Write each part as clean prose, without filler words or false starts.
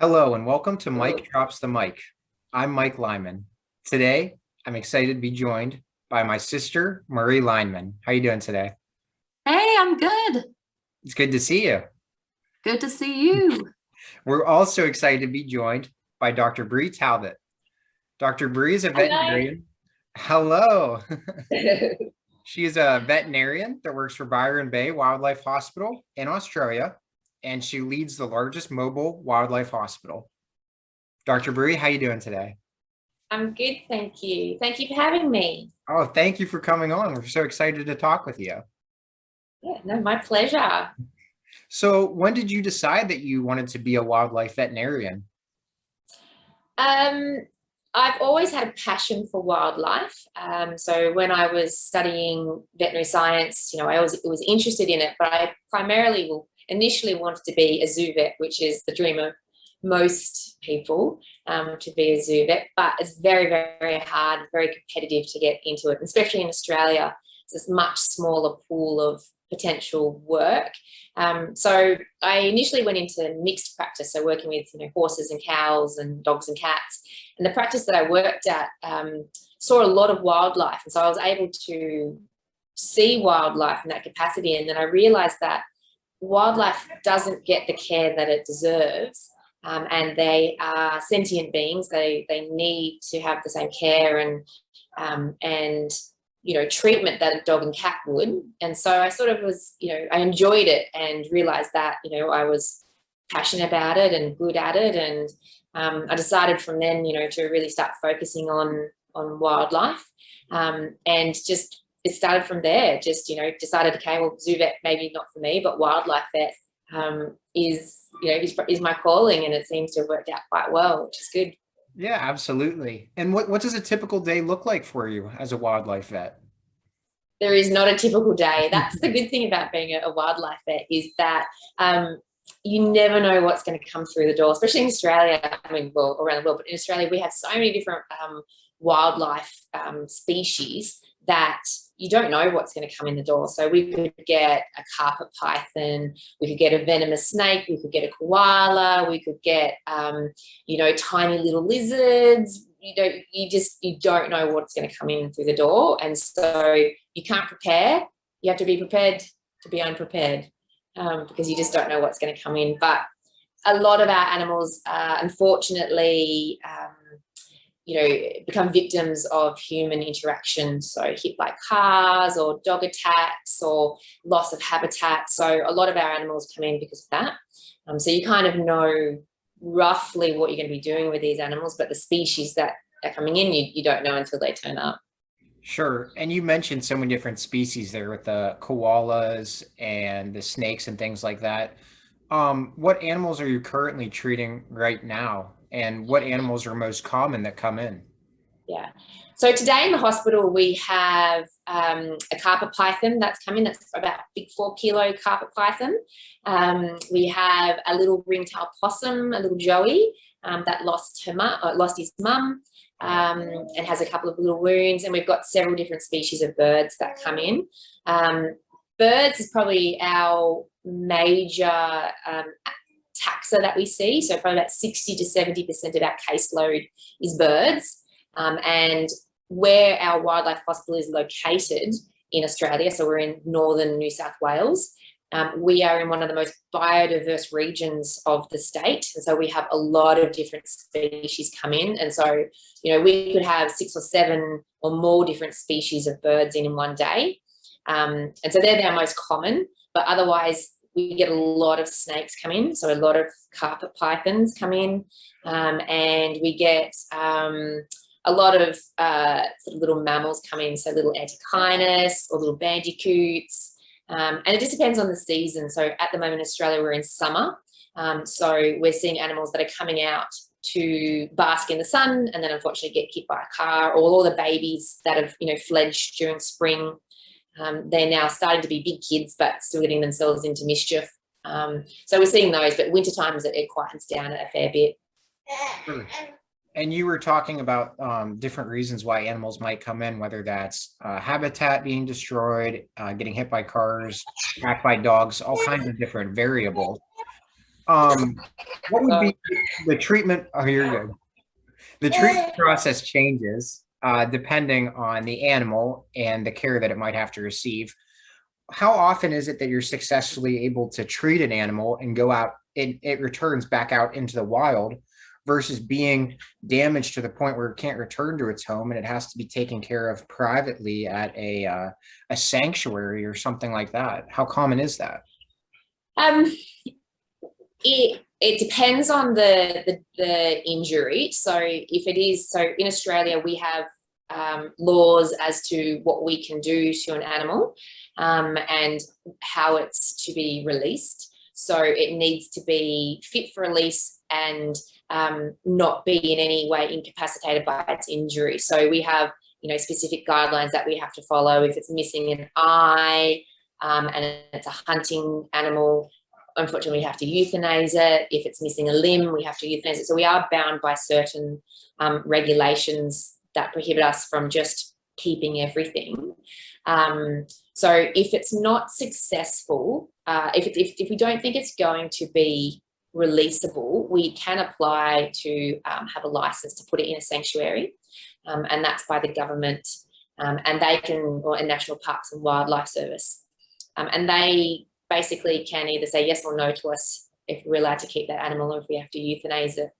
Hello and welcome to Mike Drops the Mic. I'm Mike Lyman. Today, I'm excited to be joined by my sister, Marie Lineman. How you doing today? Hey, I'm good. It's good to see you. Good to see you. We're also excited to be joined by Dr. Bree Talbot. Dr. Bree is a Hello. veterinarian. Hello. She is a veterinarian that works for Byron Bay Wildlife Hospital in Australia, and she leads the largest mobile wildlife hospital. Dr. Bree, how you doing today? I'm good, thank you. Thank you for having me. Oh, thank you for coming on. We're so excited to talk with you. Yeah, no, my pleasure. So when did you decide that you wanted to be a wildlife veterinarian? Um, I've always had a passion for wildlife. So when I was studying veterinary science, I was interested in it, but I primarily initially wanted to be a zoo vet, which is the dream of most people, to be a zoo vet. But it's very, very, very hard, very competitive to get into it, especially in Australia. It's a much smaller pool of potential work. So I initially went into mixed practice, so working with horses and cows and dogs and cats. And the practice that I worked at saw a lot of wildlife, and so I was able to see wildlife in that capacity. And then I realised that wildlife doesn't get the care that it deserves, and they are sentient beings. They need to have the same care and treatment that a dog and cat would. And so I sort of was, I enjoyed it and realized that, I was passionate about it and good at it. And I decided from then, to really start focusing on wildlife. And just, it started from there. Just, decided, okay, well, zoo vet, maybe not for me, but wildlife vet is my calling, and it seems to have worked out quite well, which is good. Yeah, absolutely. And what does a typical day look like for you as a wildlife vet? There is not a typical day. That's the good thing about being a wildlife vet, is that you never know what's going to come through the door, especially in Australia. I mean, well, around the world, but in Australia, we have so many different wildlife species that you don't know what's going to come in the door. So we could get a carpet python, we could get a venomous snake, we could get a koala, we could get, tiny little lizards. You don't know what's going to come in through the door. And so you can't prepare. You have to be prepared to be unprepared, because you just don't know what's going to come in. But a lot of our animals, unfortunately, become victims of human interaction. So hit by cars or dog attacks or loss of habitat. So a lot of our animals come in because of that. So you kind of know roughly what you're going to be doing with these animals, but the species that are coming in, you don't know until they turn up. Sure. And you mentioned so many different species there with the koalas and the snakes and things like that. What animals are you currently treating right now? And what animals are most common that come in? Yeah. So today in the hospital, we have a carpet python that's come in. That's about a big 4 kilo carpet python. We have a little ringtail possum, a little Joey, that lost his mum, and has a couple of little wounds. And we've got several different species of birds that come in. Birds is probably our major taxa that we see. So probably about 60 to 70% of our caseload is birds. And where our wildlife hospital is located in Australia, so we're in northern New South Wales, we are in one of the most biodiverse regions of the state. And so we have a lot of different species come in. And so, we could have 6 or 7 or more different species of birds in one day. And so they're our most common, but otherwise we get a lot of snakes come in. So a lot of carpet pythons come in, and we get a lot of sort of little mammals come in, so little antechinus or little bandicoots. And it just depends on the season. So at the moment in Australia, we're in summer. So we're seeing animals that are coming out to bask in the sun and then unfortunately get hit by a car, or all the babies that have, fledged during spring. They're now starting to be big kids, but still getting themselves into mischief. So we're seeing those, but winter times it quietens down a fair bit. Sure. And you were talking about different reasons why animals might come in, whether that's habitat being destroyed, getting hit by cars, attacked by dogs, all kinds of different variables. What would be the treatment? Oh, you're good. The treatment process changes depending on the animal and the care that it might have to receive. How often is it that you're successfully able to treat an animal and go out and it returns back out into the wild versus being damaged to the point where it can't return to its home and it has to be taken care of privately at a sanctuary or something like that? How common is that? Um, it depends on the injury. So if it is, so in Australia we have laws as to what we can do to an animal and how it's to be released. So it needs to be fit for release and not be in any way incapacitated by its injury. So we have, specific guidelines that we have to follow. If it's missing an eye and it's a hunting animal, unfortunately, we have to euthanize it. If it's missing a limb, we have to euthanize it. So we are bound by certain regulations that prohibit us from just keeping everything. So if it's not successful, if we don't think it's going to be releasable, we can apply to have a license to put it in a sanctuary, and that's by the government, and they can, or a National Parks and Wildlife Service, and they basically can either say yes or no to us if we're allowed to keep that animal or if we have to euthanize it.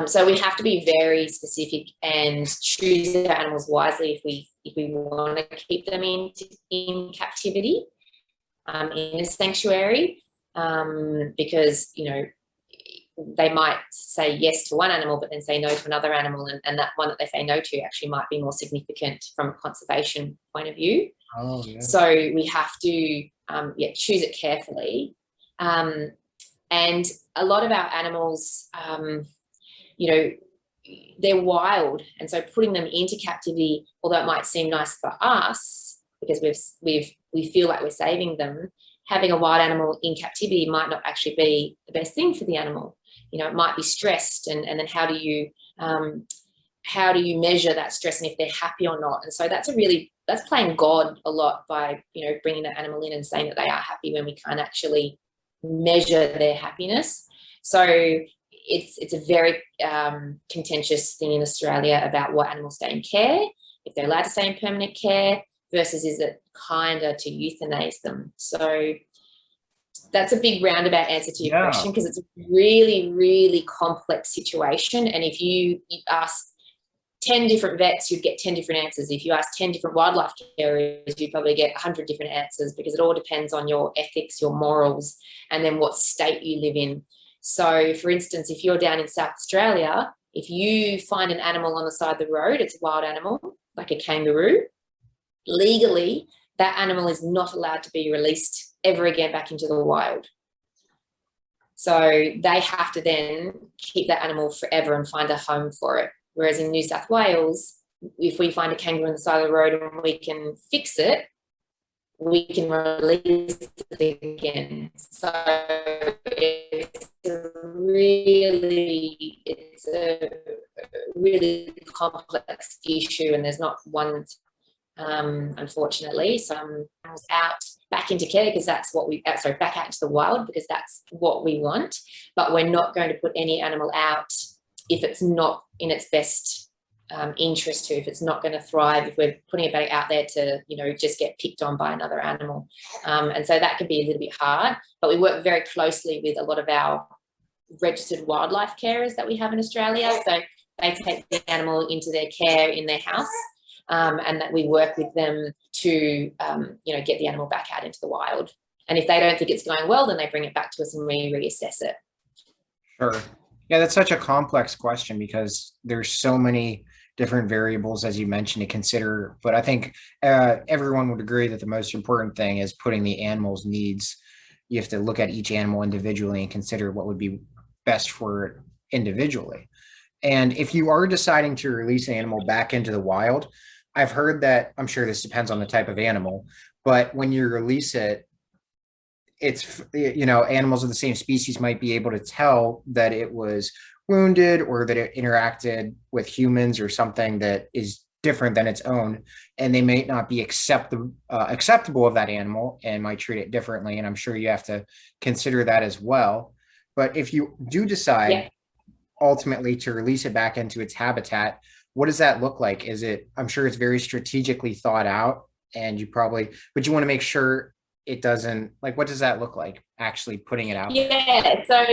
So we have to be very specific and choose our animals wisely if we want to keep them in captivity in a sanctuary, because they might say yes to one animal but then say no to another animal, and that one that they say no to actually might be more significant from a conservation point of view. Oh, yeah. So we have to choose it carefully, and a lot of our animals, they're wild, and so putting them into captivity, although it might seem nice for us because we feel like we're saving them, having a wild animal in captivity might not actually be the best thing for the animal. It might be stressed, and then how do you measure that stress and if they're happy or not? And so that's playing God a lot by bringing that animal in and saying that they are happy when we can't actually measure their happiness. So it's a very contentious thing in Australia about what animals stay in care, if they're allowed to stay in permanent care, versus is it kinder to euthanize them. So that's a big roundabout answer to your question, because it's a really, really complex situation. And if you ask 10 different vets, you'd get 10 different answers. If you ask 10 different wildlife carers, you'd probably get 100 different answers, because it all depends on your ethics, your morals, and then what state you live in. So, for instance, if you're down in South Australia, if you find an animal on the side of the road, it's a wild animal, like a kangaroo, legally, that animal is not allowed to be released ever again back into the wild. So they have to then keep that animal forever and find a home for it. Whereas in New South Wales, if we find a kangaroo on the side of the road and we can fix it, we can release it again. So it's a really complex issue, and there's not one, unfortunately. Some animals out back into care because that's what we, back out into the wild because that's what we want. But we're not going to put any animal out if it's not in its best interest to, if it's not going to thrive, if we're putting it back out there to, just get picked on by another animal. And so that can be a little bit hard, but we work very closely with a lot of our registered wildlife carers that we have in Australia. So they take the animal into their care in their house, and that we work with them to, get the animal back out into the wild. And if they don't think it's going well, then they bring it back to us and we reassess it. Sure. Yeah, that's such a complex question because there's so many different variables, as you mentioned, to consider. But I think everyone would agree that the most important thing is putting the animal's needs. You have to look at each animal individually and consider what would be best for it individually. And if you are deciding to release an animal back into the wild, I've heard that, I'm sure this depends on the type of animal, but when you release it, it's, animals of the same species might be able to tell that it was wounded or that it interacted with humans or something that is different than its own, and they may not be acceptable of that animal and might treat it differently. And I'm sure you have to consider that as well. But if you do decide ultimately to release it back into its habitat, what does that look like? I'm sure it's very strategically thought out, and but you want to make sure it doesn't, like, what does that look like actually putting it out there? Yeah, so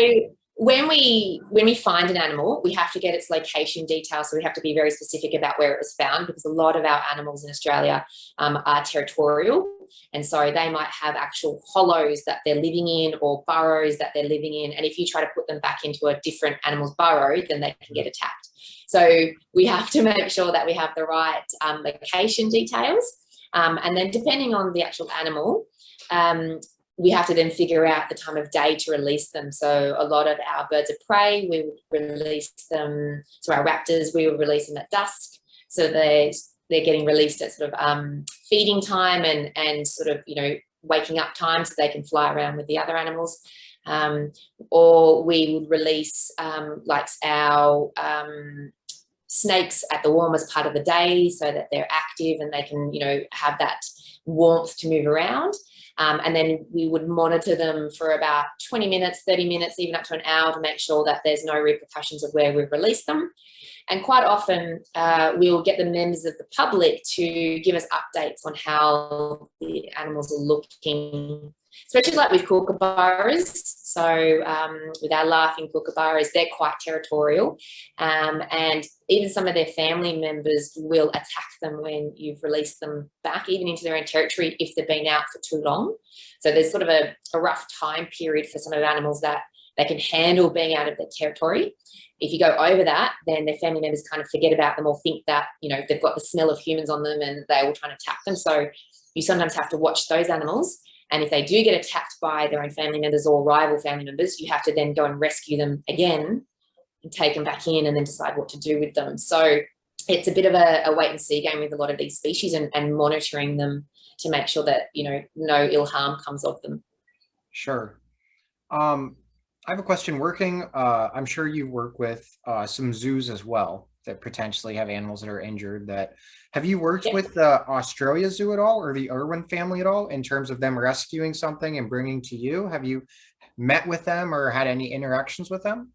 when we find an animal, we have to get its location details. So we have to be very specific about where it was found, because a lot of our animals in Australia are territorial. And so they might have actual hollows that they're living in, or burrows that they're living in. And if you try to put them back into a different animal's burrow, then they can get attacked. So we have to make sure that we have the right location details. And then depending on the actual animal, we have to then figure out the time of day to release them. So a lot of our birds of prey, we would release them. So our raptors, we would release them at dusk. So they're getting released at sort of feeding time and sort of, waking up time, so they can fly around with the other animals. Or we would release like our snakes at the warmest part of the day, so that they're active and they can, have that warmth to move around. And then we would monitor them for about 20 minutes, 30 minutes, even up to an hour, to make sure that there's no repercussions of where we've released them. And quite often we'll get the members of the public to give us updates on how the animals are looking, especially like with kookaburras. So with our laughing kookaburras, they're quite territorial. And even some of their family members will attack them when you've released them back, even into their own territory, if they've been out for too long. So there's sort of a rough time period for some of the animals that they can handle being out of their territory. If you go over that, then their family members kind of forget about them, or think that, they've got the smell of humans on them and they will try and attack them. So you sometimes have to watch those animals. And if they do get attacked by their own family members or rival family members, you have to then go and rescue them again and take them back in, and then decide what to do with them. So it's a bit of a wait and see game with a lot of these species, and monitoring them to make sure that, no ill harm comes of them. Sure. I have a question. I'm sure you work with some zoos as well that potentially have animals that are injured. Have you worked with the Australia Zoo at all, or the Irwin family at all, in terms of them rescuing something and bringing to you? Have you met with them or had any interactions with them?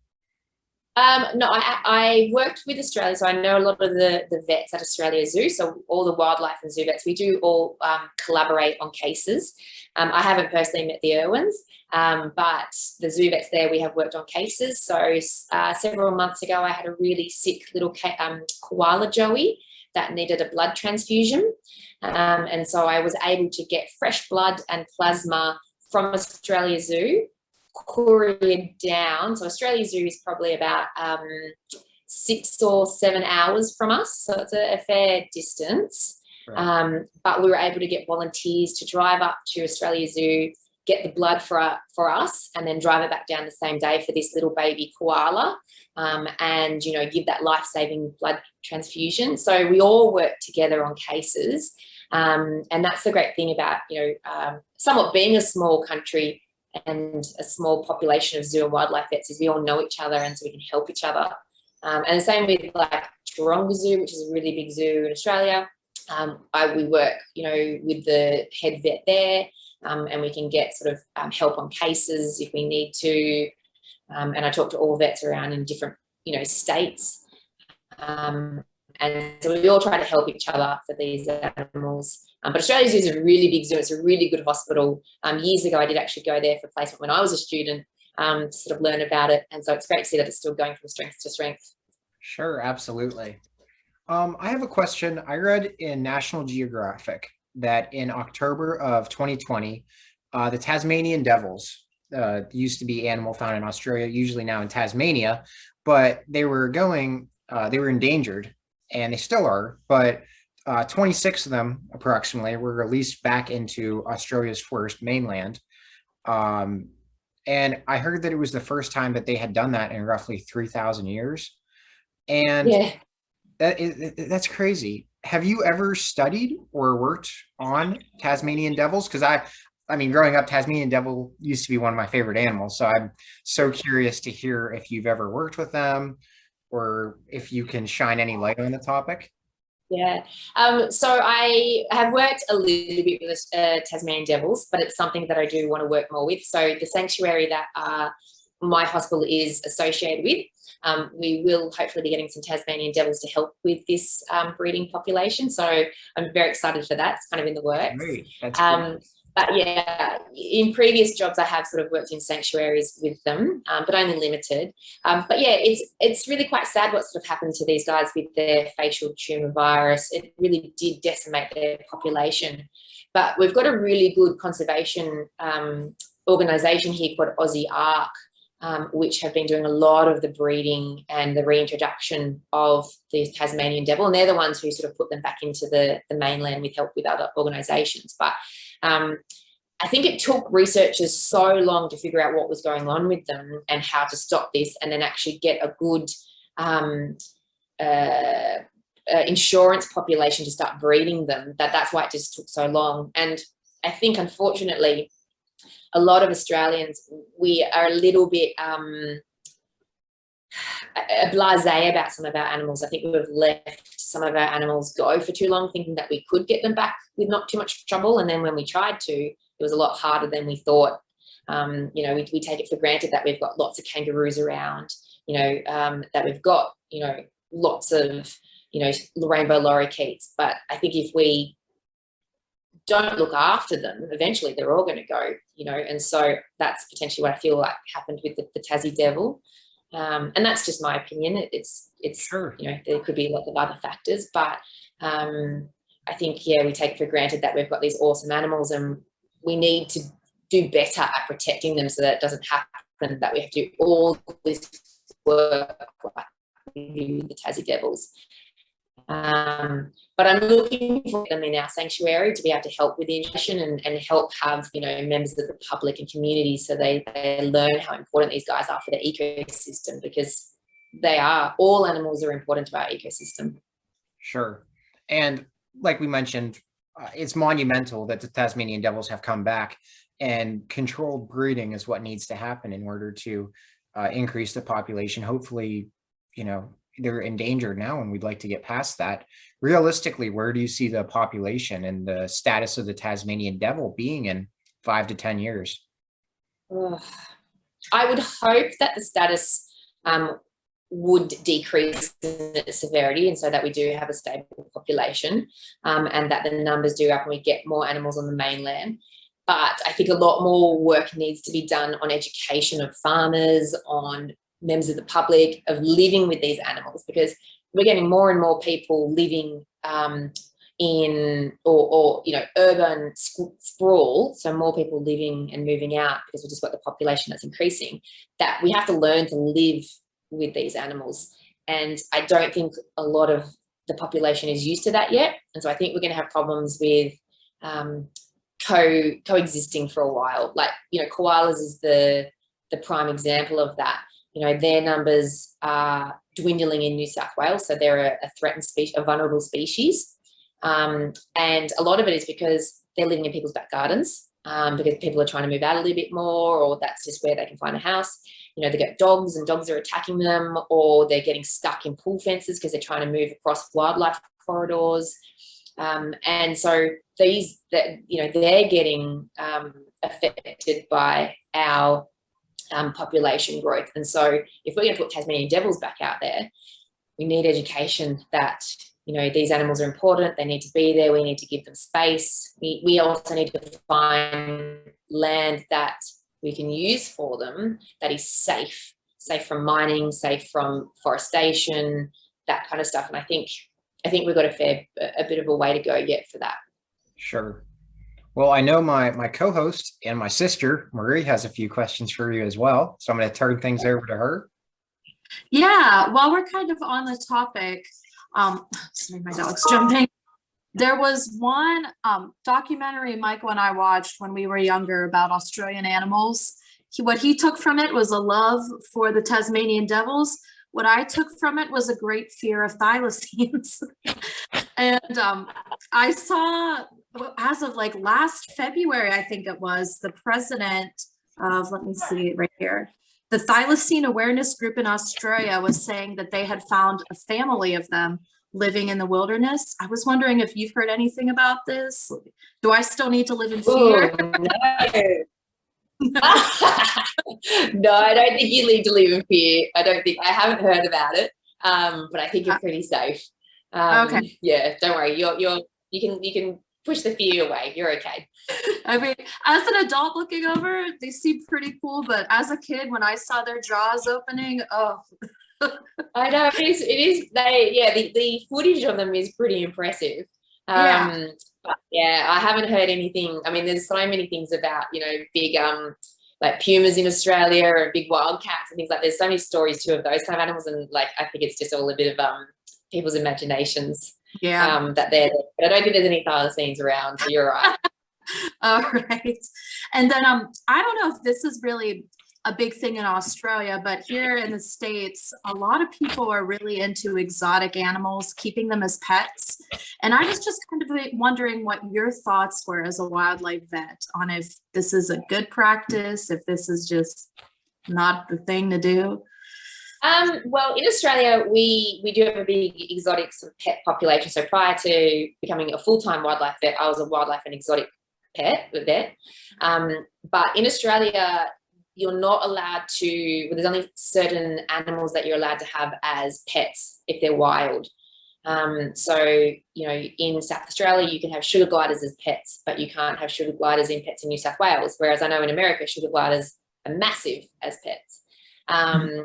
No, I worked with Australia, so I know a lot of the vets at Australia Zoo. So all the wildlife and zoo vets, we do all collaborate on cases. I haven't personally met the Irwins, but the zoo vets there, we have worked on cases. So several months ago, I had a really sick little koala joey that needed a blood transfusion. And so I was able to get fresh blood and plasma from Australia Zoo, couriered down. So Australia Zoo is probably about 6 or 7 hours from us, so it's a fair distance. Right. But we were able to get volunteers to drive up to Australia Zoo, get the blood for us, and then drive it back down the same day for this little baby koala, and give that life-saving blood transfusion. So we all work together on cases, and that's the great thing about somewhat being a small country and a small population of zoo and wildlife vets, is we all know each other, and so we can help each other. And the same with like Taronga Zoo, which is a really big zoo in Australia. We work, with the head vet there, and we can get sort of help on cases if we need to. And I talk to all vets around in different, states. And so we all try to help each other for these animals. But Australia Zoo is a really big zoo. It's a really good hospital. Years ago, I did actually go there for placement when I was a student, to sort of learn about it. And so it's great to see that it's still going from strength to strength. Sure, absolutely. I have a question. I read in National Geographic that in October of 2020, the Tasmanian Devils, used to be animal found in Australia, usually now in Tasmania, but they were endangered, and they still are, but 26 of them approximately were released back into Australia's forest mainland. And I heard that it was the first time that they had done that in roughly 3,000 years. And yeah, that's crazy. Have you ever studied or worked on Tasmanian devils? Because I mean, growing up, Tasmanian devil used to be one of my favorite animals. So I'm so curious to hear if you've ever worked with them, or if you can shine any light on the topic. Yeah. So I have worked a little bit with Tasmanian Devils, but it's something that I do want to work more with. So the sanctuary that my hospital is associated with. We will hopefully be getting some Tasmanian Devils to help with this breeding population. So I'm very excited for that. It's kind of in the works. Great. That's great. But yeah, in previous jobs, I have sort of worked in sanctuaries with them, but only limited. But yeah, it's really quite sad what sort of happened to these guys with their facial tumour virus. It really did decimate their population. But we've got a really good conservation organisation here called Aussie Ark, which have been doing a lot of the breeding and the reintroduction of the Tasmanian devil. And they're the ones who sort of put them back into the mainland with help with other organisations. But I think it took researchers so long to figure out what was going on with them and how to stop this, and then actually get a good insurance population to start breeding them, that's why it just took so long. And I think, unfortunately, a lot of Australians, we are a little bit blasé about some of our animals. I think we've let some of our animals go for too long, thinking that we could get them back with not too much trouble. And then when we tried to, it was a lot harder than we thought. You know, we take it for granted that we've got lots of kangaroos around, you know, that we've got, you know, lots of, you know, rainbow lorikeets. But I think if we don't look after them, eventually they're all going to go, you know. And so that's potentially what I feel like happened with the Tassie devil. And that's just my opinion. It's Sure. You know, there could be lots of other factors, but I think, yeah, we take for granted that we've got these awesome animals, and we need to do better at protecting them so that it doesn't happen that we have to do all this work like we do with the Tassie devils. But I'm looking for them in our sanctuary to be able to help with the injection and help have, you know, members of the public and community, so they learn how important these guys are for the ecosystem, because they are, all animals are important to our ecosystem. Sure. And like we mentioned, it's monumental that the Tasmanian Devils have come back, and controlled breeding is what needs to happen in order to increase the population. Hopefully, you know, they're endangered now, and we'd like to get past that. Realistically, where do you see the population and the status of the Tasmanian devil being in 5 to 10 years? I would hope that the status would decrease in its severity, and so that we do have a stable population, and that the numbers do up and we get more animals on the mainland. But I think a lot more work needs to be done on education of farmers, on members of the public, of living with these animals, because we're getting more and more people living in or you know, urban sprawl, so more people living and moving out because we've just got the population that's increasing, that we have to learn to live with these animals. And I don't think a lot of the population is used to that yet, and so I think we're going to have problems with coexisting for a while. Like, you know, koalas is the prime example of that. You know, their numbers are dwindling in New South Wales, so they're a threatened species, a vulnerable species. And a lot of it is because they're living in people's back gardens, because people are trying to move out a little bit more, or that's just where they can find a house. You know, they get dogs and dogs are attacking them, or they're getting stuck in pool fences because they're trying to move across wildlife corridors. And so these, you know, they're getting affected by our population growth. And so if we're going to put Tasmanian devils back out there, we need education that, you know, these animals are important, they need to be there, we need to give them space. We also need to find land that we can use for them that is safe from mining, safe from forestation, that kind of stuff. And I think we've got a bit of a way to go yet for that. Sure. Well, I know my co-host and my sister, Marie, has a few questions for you as well. So I'm going to turn things over to her. Yeah, while we're kind of on the topic, sorry, my dog's jumping. There was one documentary Michael and I watched when we were younger about Australian animals. What he took from it was a love for the Tasmanian devils. What I took from it was a great fear of thylacines. And I saw, as of like last February, I think it was, the president of, let me see it right here, the thylacine awareness group in Australia was saying that they had found a family of them living in the wilderness. I was wondering if you've heard anything about this. Do I still need to live in fear? Ooh, no. No, I don't think you need to live in fear. I haven't heard about it, but I think you're pretty safe. Okay. Yeah, don't worry. You can push the fear away. You're okay. I mean, as an adult looking over, they seem pretty cool, but as a kid, when I saw their jaws opening, oh. I know it is. The footage on them is pretty impressive. Yeah. But yeah, I haven't heard anything. I mean, there's so many things about, big like pumas in Australia and big wildcats and things like. There's so many stories too of those kind of animals, and like I think it's just all a bit of people's imaginations. Yeah. That they're there. But I don't think there's any thylacines around, so you're right. All right. And then I don't know if this is really a big thing in Australia, but here in the States, a lot of people are really into exotic animals, keeping them as pets. And I was just kind of wondering what your thoughts were as a wildlife vet on if this is a good practice, if this is just not the thing to do. Well, in Australia, we do have a big exotic sort of pet population. So prior to becoming a full-time wildlife vet, I was a wildlife and exotic pet vet. But in Australia, you're not allowed to, well, there's only certain animals that you're allowed to have as pets if they're wild. So, in South Australia, you can have sugar gliders as pets, but you can't have sugar gliders in pets in New South Wales. Whereas I know in America, sugar gliders are massive as pets.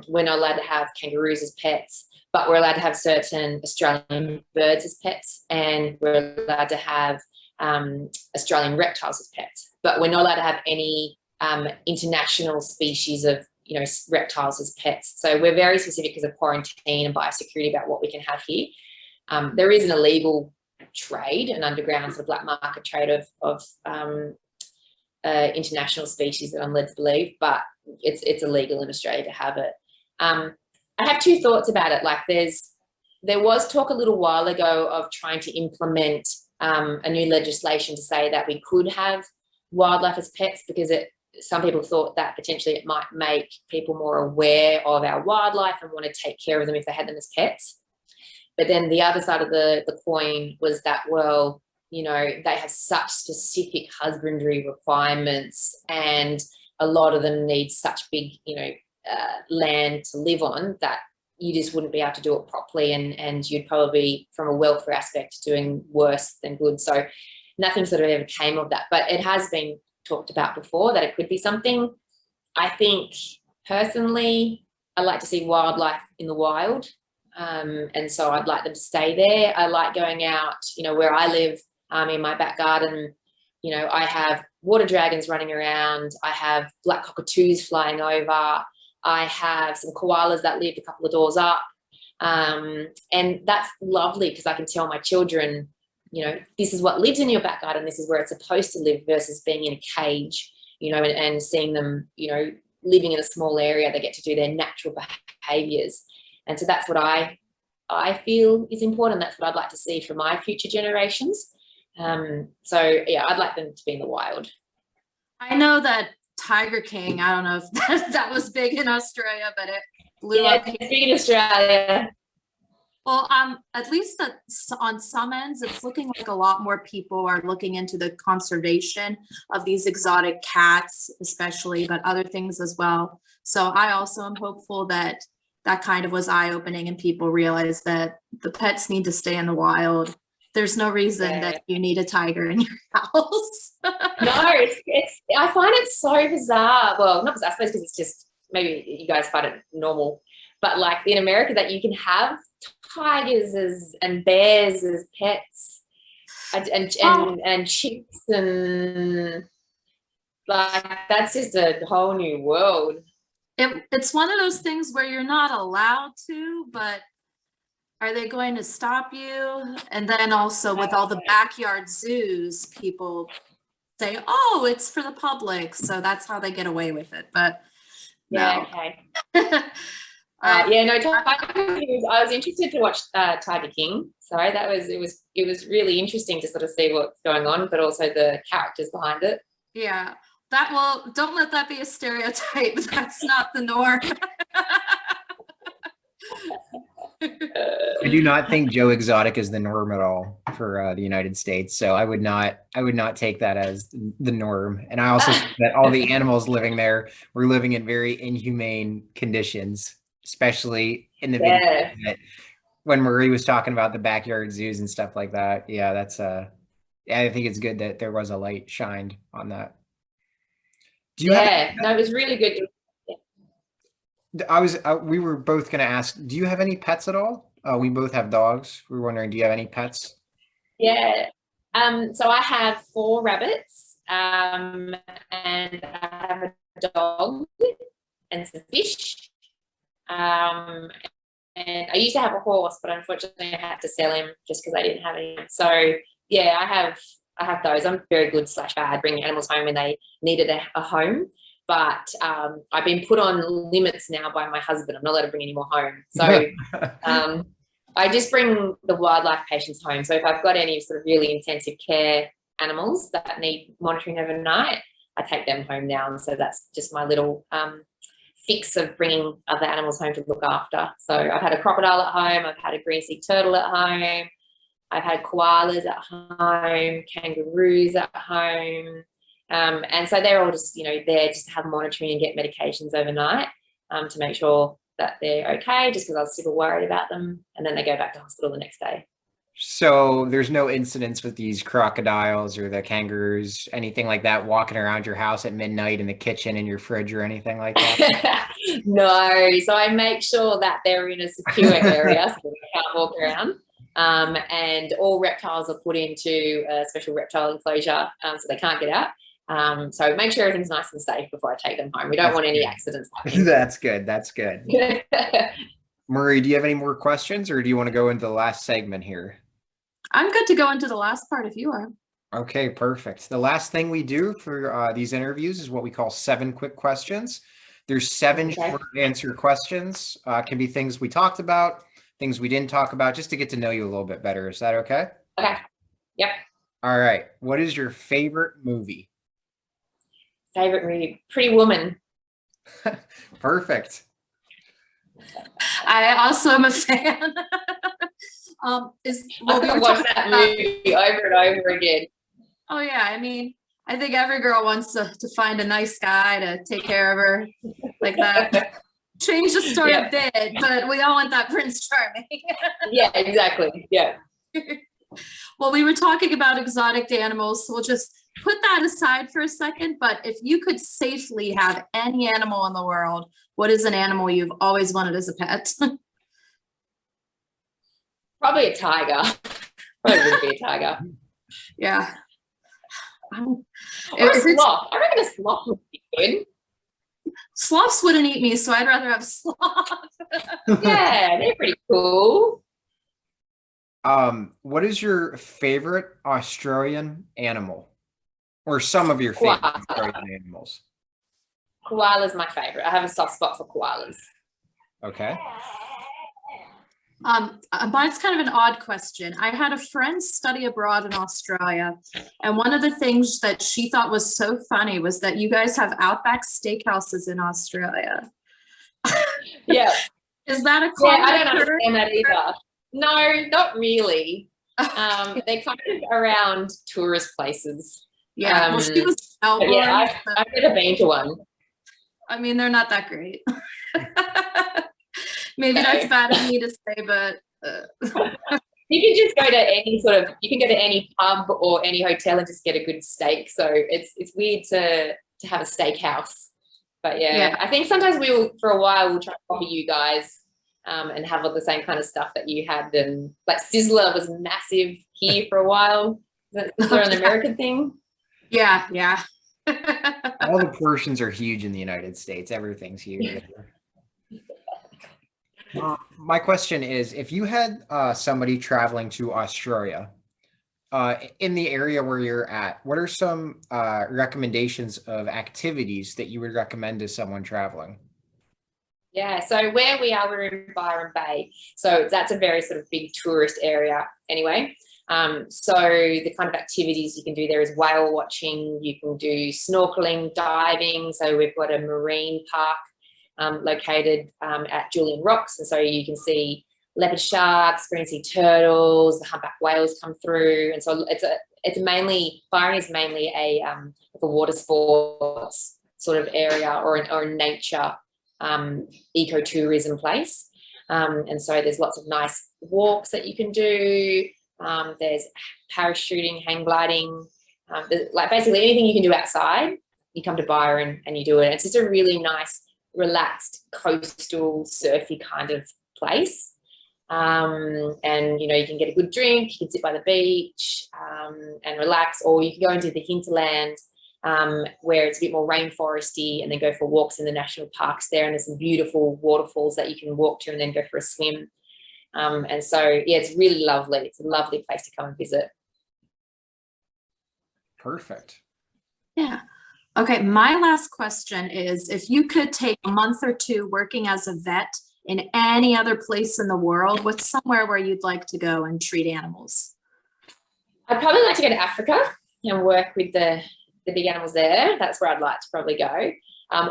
We're not allowed to have kangaroos as pets, but we're allowed to have certain Australian birds as pets, and we're allowed to have Australian reptiles as pets, but we're not allowed to have any international species of reptiles as pets. So we're very specific because of quarantine and biosecurity about what we can have here. There is an illegal trade, an underground sort of black market trade of international species that I'm led to believe, but it's illegal in Australia to have it. I have two thoughts about it. Like there was talk a little while ago of trying to implement a new legislation to say that we could have wildlife as pets, because some people thought that potentially it might make people more aware of our wildlife and want to take care of them if they had them as pets. But then the other side of the coin was that, well, they have such specific husbandry requirements, and a lot of them need such big, land to live on, that you just wouldn't be able to do it properly, and you'd probably, from a welfare aspect, doing worse than good. So nothing sort of ever came of that, but it has been talked about before that it could be something. I think personally, I like to see wildlife in the wild, and so I'd like them to stay there. I like going out, where I live, in my back garden. I have water dragons running around. I have black cockatoos flying over. I have some koalas that live a couple of doors up, and that's lovely because I can tell my children, this is what lives in your back garden. This is where it's supposed to live, versus being in a cage, and seeing them, living in a small area. They get to do their natural behaviours. And so that's what I feel is important. That's what I'd like to see for my future generations. So yeah, I'd like them to be in the wild. I know that Tiger King, I don't know if that was big in Australia, but it blew up. Yeah, it's big in Australia. Well, at least on some ends, it's looking like a lot more people are looking into the conservation of these exotic cats, especially, but other things as well. So I also am hopeful that kind of was eye-opening and people realize that the pets need to stay in the wild. There's no reason that you need a tiger in your house. No, I find it so bizarre. Well, not bizarre, I suppose, because it's just, maybe you guys find it normal, but like in America, that you can have tigers and bears as pets, and chimps, and like that's just a whole new world. It's one of those things where you're not allowed to, but are they going to stop you? And then also with all the backyard zoos, people say, oh, it's for the public. So that's how they get away with it. But yeah, no. okay. I was interested to watch Tiger King. So it was really interesting to sort of see what's going on, but also the characters behind it. Yeah. Don't let that be a stereotype. That's not the norm. I do not think Joe Exotic is the norm at all for the United States. So I would not take that as the norm. And I also think that all the animals living there were living in very inhumane conditions, especially in the video Yeah. that when Marie was talking about the backyard zoos and stuff like that. Yeah, that's yeah, I think it's good that there was a light shined on that. Do you have Yeah. No, it was really good. we were both going to ask, do you have any pets at all? We both have dogs. We were wondering, do you have any pets? Yeah. So I have 4 rabbits, and I have a dog and some fish. And I used to have a horse, but unfortunately I had to sell him just because I didn't have any. So yeah, I have those. I'm very good / bad bringing animals home when they needed a home. But I've been put on limits now by my husband. I'm not allowed to bring any more home. So I just bring the wildlife patients home. So if I've got any sort of really intensive care animals that need monitoring overnight, I take them home now. And so that's just my little fix of bringing other animals home to look after. So I've had a crocodile at home. I've had a green sea turtle at home. I've had koalas at home, kangaroos at home. And so they're all just, there just to have monitoring and get medications overnight to make sure that they're okay, just because I was super worried about them. And then they go back to hospital the next day. So there's no incidents with these crocodiles or the kangaroos, anything like that, walking around your house at midnight in the kitchen, in your fridge or anything like that? No. So I make sure that they're in a secure area so they can't walk around. And all reptiles are put into a special reptile enclosure so they can't get out. So make sure everything's nice and safe before I take them home. We don't want any accidents happening. That's good. That's good. Marie, do you have any more questions, or do you want to go into the last segment here? I'm good to go into the last part if you are. Okay, perfect. The last thing we do for these interviews is what we call 7 quick questions. There's 7 short answer questions. Can be things we talked about, things we didn't talk about, just to get to know you a little bit better. Is that okay? Okay. Yep. All right. What is your favorite movie? Favorite movie? Pretty Woman. Perfect. I also am a fan. I could watch that movie over and over again. Oh yeah, I mean, I think every girl wants to find a nice guy to take care of her like that. Change the story a bit, but we all want that Prince Charming. Yeah, exactly. Yeah. Well, we were talking about exotic animals, so we'll just put that aside for a second. But if you could safely have any animal in the world, what is an animal you've always wanted as a pet? Probably a tiger. Probably would be a tiger. Yeah. Or a sloth. I reckon a sloth would be good. Sloths wouldn't eat me, so I'd rather have a sloth. Yeah, they're pretty cool. What is your favorite Australian animal? Or some of your favorite Australian animals? Koala's my favorite. I have a soft spot for koalas. Okay. Mine's kind of an odd question. I had a friend study abroad in Australia, and one of the things that she thought was so funny was that you guys have Outback steakhouses in Australia. Yeah. Is that a common? Yeah, I don't understand that either. No, not really. They're kind of around tourist places. Yeah, well, she was Melbourne. Yeah, I've never been to one. I mean, they're not that great. Maybe that's bad of me to say, but you can just go to any pub or any hotel and just get a good steak. So it's weird to have a steakhouse. But yeah, I think sometimes for a while we'll try to copy you guys and have all the same kind of stuff that you had. And like Sizzler was massive here for a while. Is that an American thing? Yeah. All the portions are huge in the United States. Everything's huge. My question is, if you had somebody traveling to Australia in the area where you're at, what are some recommendations of activities that you would recommend to someone traveling? Yeah, so where we are, we're in Byron Bay. So that's a very sort of big tourist area anyway. So the kind of activities you can do there is whale watching, you can do snorkeling, diving. So we've got a marine park located at Julian Rocks, and so you can see leopard sharks, green sea turtles, the humpback whales come through. And so it's mainly, Byron is mainly a water sports sort of area or a nature ecotourism place. And so there's lots of nice walks that you can do. There's parachuting, hang gliding, like basically anything you can do outside, you come to Byron and you do it. It's just a really nice, relaxed, coastal, surfy kind of place. And, you know, you can get a good drink, you can sit by the beach and relax, or you can go into the hinterland where it's a bit more rainforesty and then go for walks in the national parks there. And there's some beautiful waterfalls that you can walk to and then go for a swim. And so, yeah, it's really lovely. It's a lovely place to come and visit. Perfect. Yeah. Okay. My last question is, if you could take a month or two working as a vet in any other place in the world, what's somewhere where you'd like to go and treat animals? I'd probably like to go to Africa and work with the big animals there. That's where I'd like to probably go.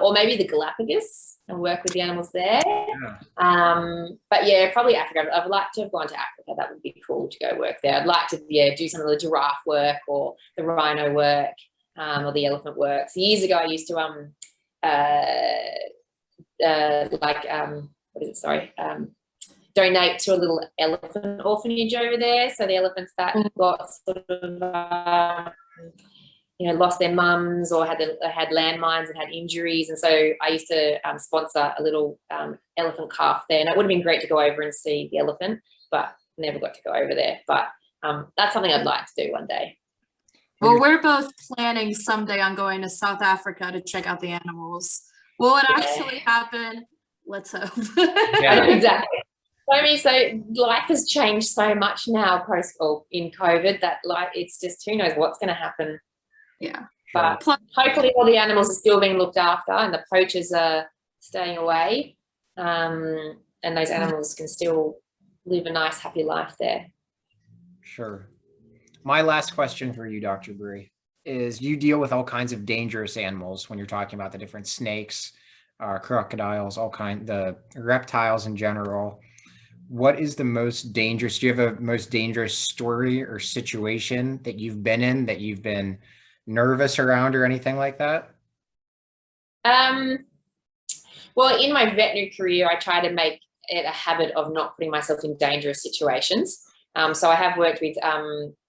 Or maybe the Galapagos and work with the animals there. Yeah. But yeah, probably Africa. I'd like to have gone to Africa. That would be cool to go work there. I'd like to, do some of the giraffe work or the rhino work or the elephant work. So years ago, I used to donate to a little elephant orphanage over there. So the elephants that got sort of lost their mums or had landmines and had injuries. And so I used to sponsor a little elephant calf there. And it would have been great to go over and see the elephant, but never got to go over there. But that's something I'd like to do one day. Well, we're both planning someday on going to South Africa to check out the animals. Will it actually happen? Let's hope. Yeah, exactly. I mean, so life has changed so much now in COVID that it's just, who knows what's going to happen. Yeah. But hopefully all the animals are still being looked after and the poachers are staying away, and those animals can still live a nice, happy life there. Sure. My last question for you, Dr. Bree, is you deal with all kinds of dangerous animals when you're talking about the different snakes, crocodiles, the reptiles in general. What is the most dangerous? Do you have a most dangerous story or situation that you've been in that you've been nervous around or anything like that? Well, in my veterinary career, I try to make it a habit of not putting myself in dangerous situations. So I have worked with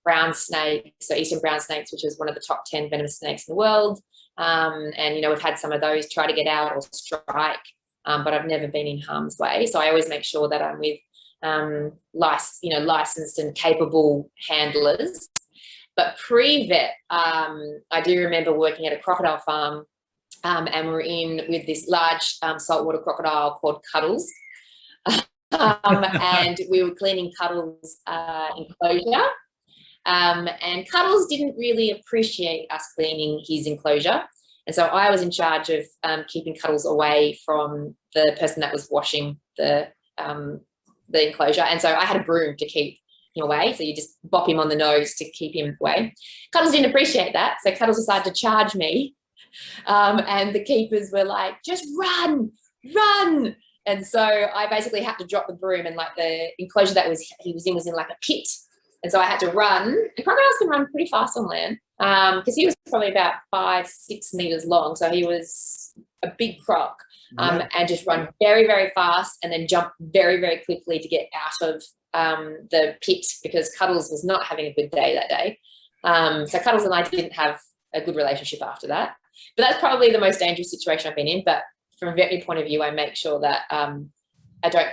brown snakes, so eastern brown snakes, which is one of the top 10 venomous snakes in the world. And, we've had some of those try to get out or strike, but I've never been in harm's way. So I always make sure that I'm with licensed and capable handlers. But pre-vet, I do remember working at a crocodile farm, and we're in with this large saltwater crocodile called Cuddles. And we were cleaning Cuddles' enclosure. And Cuddles didn't really appreciate us cleaning his enclosure. And so I was in charge of keeping Cuddles away from the person that was washing the enclosure. And so I had a broom to keep him away. So you just bop him on the nose to keep him away. Cuddles didn't appreciate that. So Cuddles decided to charge me. And the keepers were like, just run. And so I basically had to drop the broom, and like the enclosure that he was in like a pit. And so I had to run. And crocodiles can run pretty fast on land because he was probably about 5-6 meters long. So he was a big croc, and just run very, very fast and then jump very, very quickly to get out of the pit because Cuddles was not having a good day that day. So Cuddles and I didn't have a good relationship after that. But that's probably the most dangerous situation I've been in. But from a veterinary point of view, I make sure that I try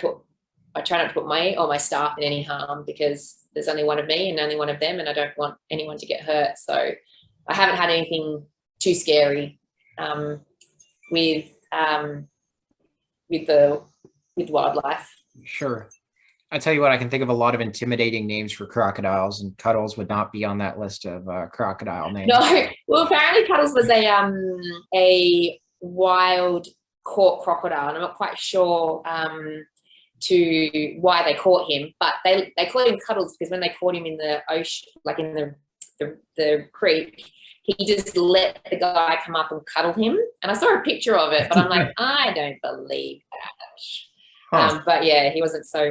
not to put my staff in any harm because there's only one of me and only one of them, and I don't want anyone to get hurt. So I haven't had anything too scary with wildlife. Sure. I tell you what, I can think of a lot of intimidating names for crocodiles, and Cuddles would not be on that list of crocodile names. No, well, apparently Cuddles was a wild caught crocodile, and I'm not quite sure to why they caught him, but they caught him Cuddles because when they caught him in the ocean, like in the creek, he just let the guy come up and cuddle him. And I saw a picture of it, but I'm like, I don't believe that. Huh. But yeah, he wasn't so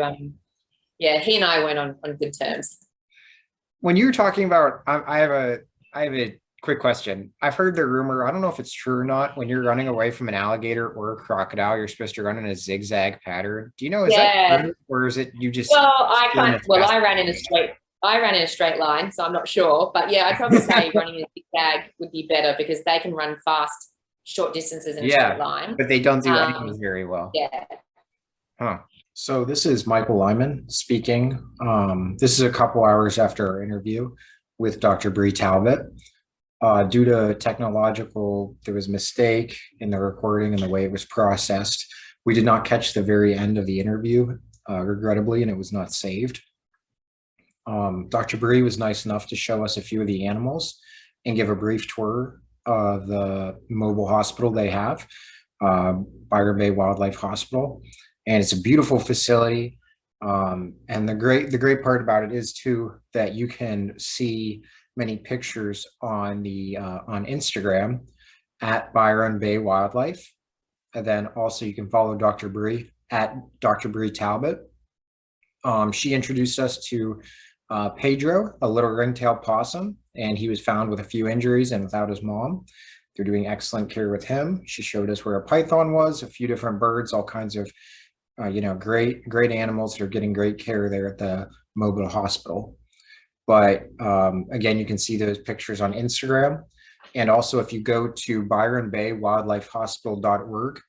yeah, he and I went on good terms. When you're talking about, I have a quick question. I've heard the rumor, I don't know if it's true or not, when you're running away from an alligator or a crocodile, you're supposed to run in a zigzag pattern. Do you know, is that true, or is it you just? Well, I ran in a straight line, so I'm not sure. But yeah, I'd probably say running in a zigzag would be better because they can run fast, short distances in a straight line. But they don't do anything very well. Yeah. Huh. So this is Michael Lineman speaking. This is a couple hours after our interview with Dr. Bree Talbot. Due to there was a mistake in the recording and the way it was processed. We did not catch the very end of the interview, regrettably, and it was not saved. Dr. Bree was nice enough to show us a few of the animals and give a brief tour of the mobile hospital they have, Byron Bay Wildlife Hospital. And it's a beautiful facility. And the great part about it is too, that you can see many pictures on Instagram at Byron Bay Wildlife. And then also you can follow Dr. Bree at Dr. Bree Talbot. She introduced us to Pedro, a little ringtail possum, and he was found with a few injuries and without his mom. They're doing excellent care with him. She showed us where a python was, a few different birds, all kinds of great animals that are getting great care there at the mobile hospital. But again, you can see those pictures on Instagram. And also if you go to byronbaywildlifehospital.org,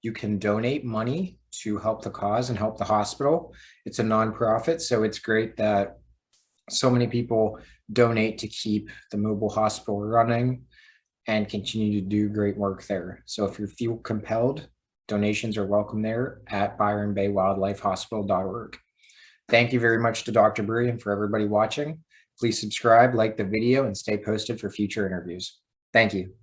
you can donate money to help the cause and help the hospital. It's a nonprofit, so it's great that so many people donate to keep the mobile hospital running and continue to do great work there. So if you feel compelled, donations are welcome there at byronbaywildlifehospital.org. Thank you very much to Dr. Bree and for everybody watching. Please subscribe, like the video, and stay posted for future interviews. Thank you.